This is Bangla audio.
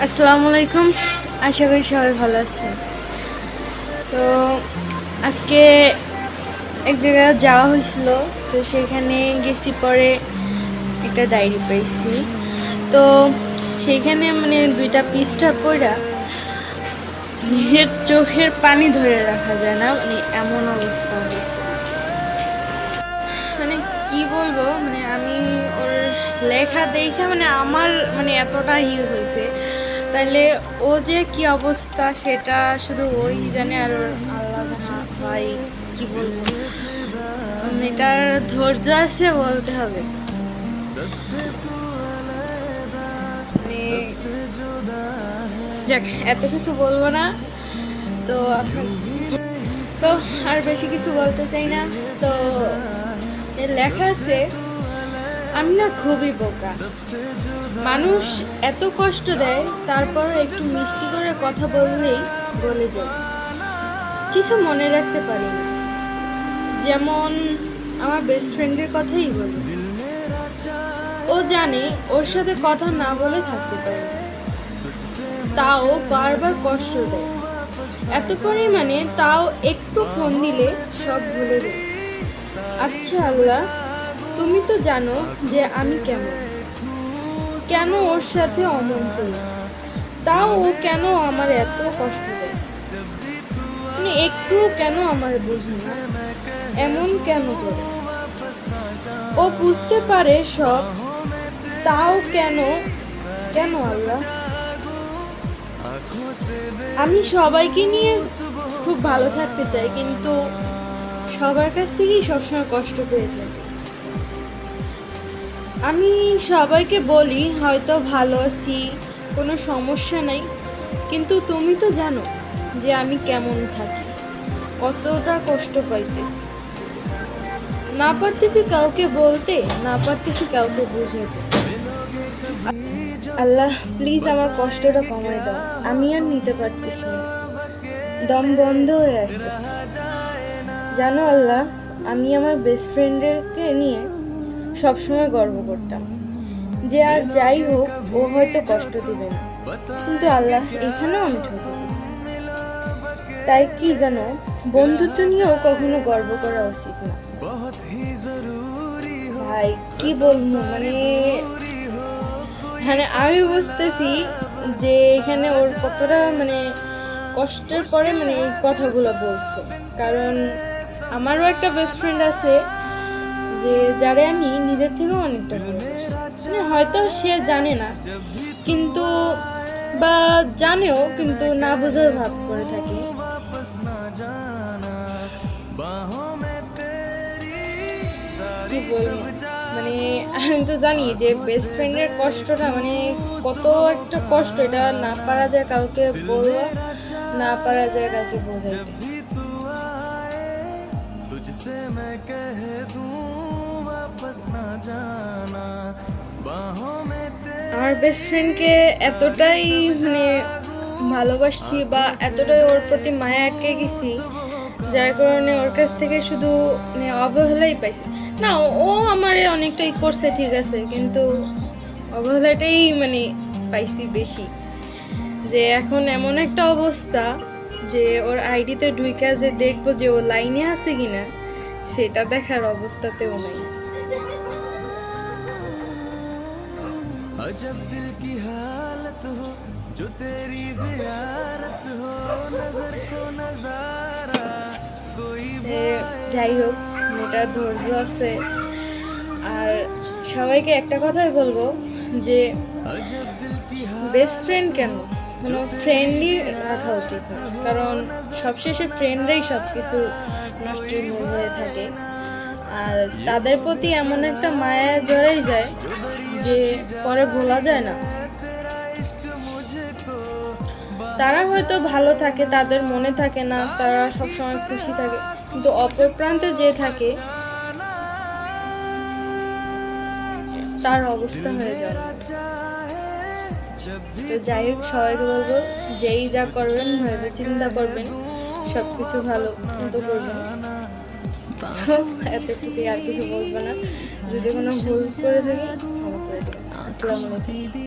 আসসালামু আলাইকুম, আশা করি সবাই ভালো আছেন। তো আজকে এক জায়গায় যাওয়া হয়েছিল, তো সেখানে গেছি, পরে একটা ডায়েরি পাইছি। তো সেইখানে মানে দুইটা পৃষ্ঠা পড়া নিজের চোখের পানি ধরে রাখা যায় না, মানে এমন অবস্থা হয়েছে। মানে কি বলবো, মানে আমি ওর লেখা দেখে মানে আমার মানে এতটা হয়েছে, তাইলে ও যে কি অবস্থা সেটা শুধু ওই জানে, আর ওর আল্লাহ জানে। ভাই কি বলবো, এটার ধৈর্য আছে বলতে হবে। মানে যাক, এত কিছু বলবো না, তো তো আর বেশি কিছু বলতে চাই না। তো লেখা আছে, আমি না খুবই বোকা, মানুষ এত কষ্ট দেয়, তারপর একটু মিষ্টি করে কথা বললেই বলে যায়, কিছু মনে রাখতে পারি না। যেমন আমার বেস্ট ফ্রেন্ডের কথাই বলি, ও জানে ওর সাথে কথা না বলে থাকতে পারে না, তাও বারবার কষ্ট দেয় এত পরিমাণে, তাও একটু ফোন দিলে সব ভুলে যায়। আচ্ছা আল্লাহ, তুমি তো জানো যে আমি কেন ওর সাথে অমন করি, তাও ও কেন আমার এত কষ্ট দেয়, মানে একটু কেন আমার বুঝে না, এমন কেন করে। ও বুঝতে পারে সব, তাও কেন কেন আল্লাহ। আমি সবাইকে নিয়ে খুব ভালো থাকতে চাই, কিন্তু সবার কাছ থেকেই সবসময় কষ্ট পেয়ে থাকি। আমি সবাইকে বলি হয়তো ভালো আছি, কোনো সমস্যা নাই, কিন্তু তুমি তো জানো যে আমি কেমন থাকি, কতটা কষ্ট পাইতেছি, না পারতেছি কাউকে বলতে, না পারতেছি কাউকে বুঝাতে। আল্লাহ প্লিজ আমার কষ্টটা কমায় দাও, আমি আর নিতে পারতেছি না, দম বন্ধ হয়ে আসতেছে। জানো আল্লাহ, আমি আমার বেস্ট ফ্রেন্ডকে নিয়ে সবসময় গর্ব করতাম যে আর যাই হোক ও হয়তো কষ্ট দিবে না, কিন্তু আল্লাহ এখানেও আমি ঠকে গেছি। তাই কি জানো, বন্ধুত্ব নিয়েও কখনো গর্ব করা উচিত না। ভাই কি বলবো, মানে মানে আমি বুঝতেছি যে এখানে ওর কতটা মানে কষ্টের পরে মানে এই কথাগুলো বলছে, কারণ আমারও একটা বেস্ট ফ্রেন্ড আছে যে যারে আমি নিজের থেকেও অনেকটা ভালোবাসি। মানে হয়তো সে জানে না, কিন্তু বা জানেও কিন্তু না বোঝার ভাব করে থাকে। কি বলবো, মানে আমি তো জানি যে বেস্ট ফ্রেন্ডের কষ্টটা মানে কত একটা কষ্ট, এটা না পারা যায় কাউকে বলবা, না পারা যায় কাউকে বোঝাইতে। আমার বেস্ট ফ্রেন্ডকে এতটাই মানে ভালোবাসছি বা এতটাই ওর প্রতি মায়া আটকে গেছি, যার কারণে ওর কাছ থেকে শুধু মানে অবহেলাই পাইছি। না, ও আমারে অনেকটাই করছে ঠিক আছে, কিন্তু অবহেলাটাই মানে পাইছি বেশি। যে এখন এমন একটা অবস্থা যে ওর আইডিতে ঢুইকা যে দেখবো যে ও লাইনে আছে কিনা, সেটা দেখার অবস্থাতেও নাই। अजब दिल की हालत हो जो तेरी जियारत हो नजर को नजारा कोई। যাই হোক, মেয়েটার ধৈর্য আছে। আর সবাইকে একটা কথাই বলবো যে বেস্ট ফ্রেন্ড কেন, কোনো ফ্রেন্ডই রাখা উচিত না, কারণ সবশেষে ফ্রেন্ডরাই সব কিছু নষ্ট হয়ে থাকে। আর তাদের প্রতি এমন একটা মায়া জড়াই যায় যে পরে ভোলা যায় না। তারা হয়তো ভালো থাকে, তাদের মনে থাকে না, তারা সবসময় খুশি থাকে, কিন্তু অপর প্রান্তে যে থাকে তার অবস্থা হয়ে যায়। তো যাই হোক, সবাইকে বলবো যেই যা করবেন ভেবে চিন্তা করবেন, সবকিছু ভালো মতো করবেন। এতটুকু আর কিছু বলবো না, যদি কোনো ভুল করে থাকি ক্ষমা করে দেবেন। আসসালামু আলাইকুম।